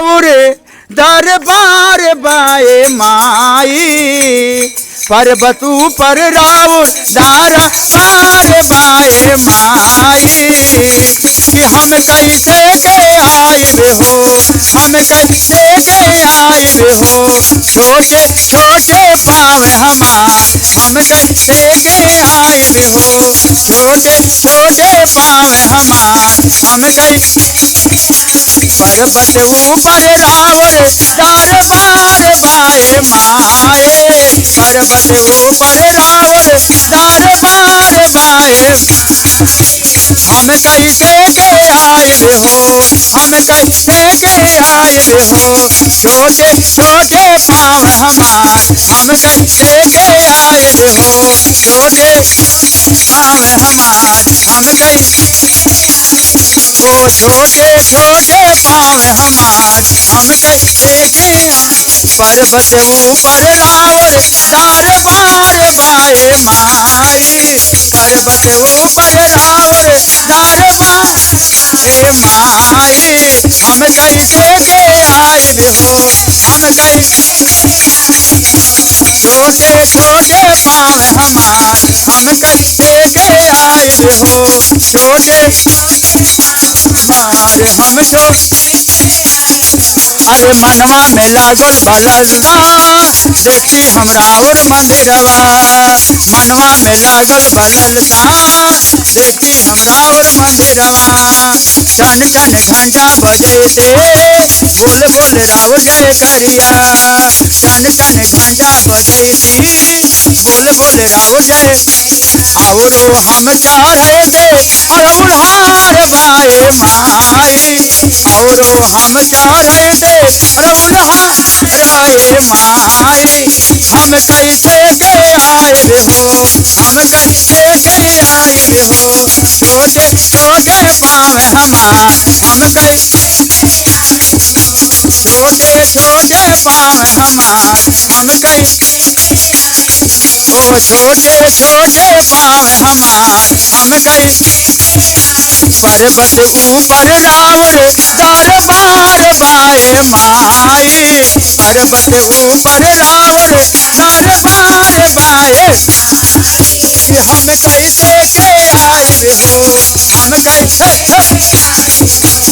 राउरे दरबार बाए माई पर्वत ऊपर राउर दरबार बाए माई कि हम कैसे के आइब हो हम कैसे के आइब हो छोटे छोटे पाँव हमार हम कैसे के आइब हो छोटे छोटे पाँव हमार हम कैसे पर्वत ऊपर रावण दरबार बाए माए पर्वत ऊपर रावण दरबार बाए हम कैसे के आइब हो हम कैसे के आइब हो छोटे छोटे पाँव हमार हम कैसे के आइब हो छोटे पाँव हमार हम कैसे ओ छोटे छोटे पाँव हमार हम कैसे के पर्वत ऊपर रावण दरबार बाए माई पर्वत ऊपर रावण दरबार माई हम कैसे के आइब हो हम कैसे छोटे छोटे पाँव हमार हम कैसे के आइब हो छोटे मार हम अरे मनवा में लागल बललता देखती हमरा और मंदिरवा मनवा में लागल बललता देखती हमरा और मंदिरवा टन टन घंटा बजैते बोल बोल राव जय करिया टन टन घंटा बजैती बोल बोल राव जय औरो हम चढ़ते अड़हुल हार बाए माई औरो हम चढ़ते अड़हुल हार बाए माई हम कैसे के आइब हो हम कैसे के आइब हो छोटे छोटे पाँव हमार हम कैसे छोटे छोटे पाँव हमार हम कैसे ओ छोटे छोटे पाँव हमार हम कैसे पर्वत ऊपर रावण दरबार बाए माई पर्वत ऊपर रावण दरबार बाए हम कैसे के आइब हो हम कैसे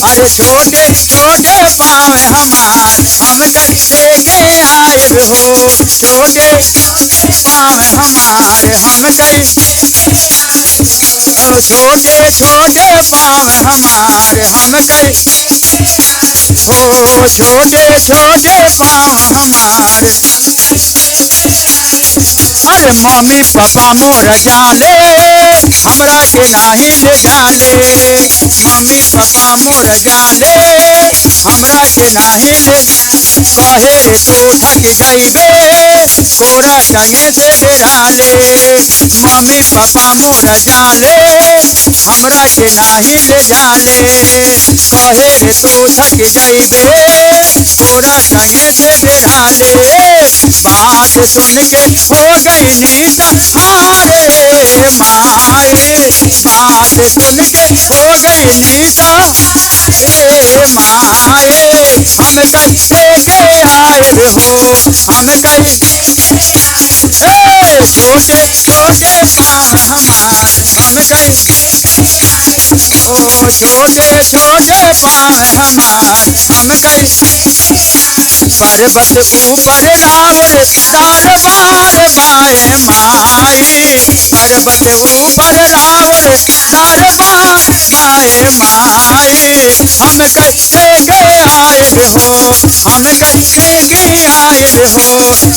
अरे छोटे छोटे पाँव हमार हम कैसे के आइब हो छोटे पाँव हमार हम कैसे छोटे छोटे पाँव हमार हम कैसे हो छोटे छोटे पाँव हमार अरे मम्मी पापा मोर जाले हमरा के नाही ले जाले मम्मी पापा मोर जाले हमरा के नाही ले कहे रे तो थक जाइबे कोरा टंगे से डेराले मम्मी पापा मोर जाले हमरा के नाही ले जाले कहे रे तो थक जाइबे कोरा टंगे से डेराले बात सुन के हो गई नीता हारे माई बात सुन के हो गई नीता माई हम कैसे के आइब हो हम कैसे छोटे छोटे पाँव हमार हम कैसे ओ छोटे छोटे पाँव हमार हम कैसे पर्वत ऊपर रावण दरबार बाए माई पर्वत ऊपर रावण दरबार बाए माई हम कैसे के आइब हो हम कैसे के आइब हो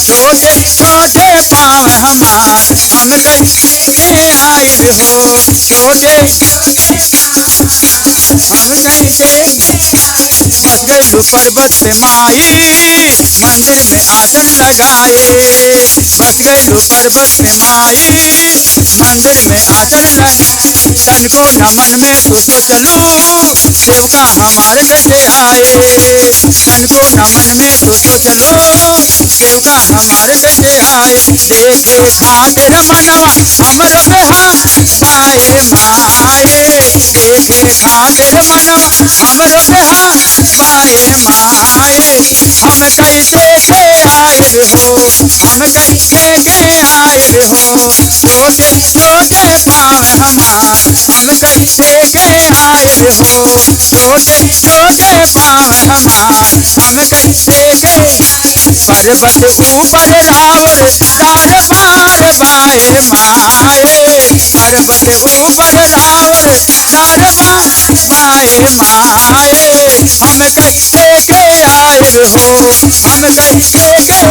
छोटे छोटे पाँव हमार हम कैसे के आइब हो छोटे हम कैसे बस गईलू पर्वत पे माई मंदिर में आसन लगाए बस गईलू पर्वत पे माई मंदिर में आसन लगा तन को न मन में तू सोचलू देवका हमारे बेटे आए तन को न मन में तू सोचलू देवका हमारे बेटे आए देखे खातिर मनवा हमरो बेहाल बाए माए देखे खातिर मनवा हमरो बेहाल बाए माए हम कैसे के आए हो, हम कैसे के आए हो, छोटे छोटे पाँव हमार, हम कैसे के आए हो, छोटे छोटे पाँव हमार, हम कैसे के पर्वत ऊपर लावर तार पार बाए माए, पर्वत ऊपर लावर तार पार बाए माए, हम कैसे के आए हो, हम कैसे के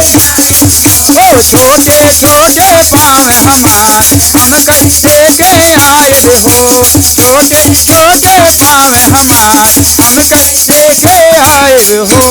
ओ छोटे छोटे पाँव हमार, हम कैसे के आए हो, छोटे छोटे पाँव हमार, हम कैसे के आए हो।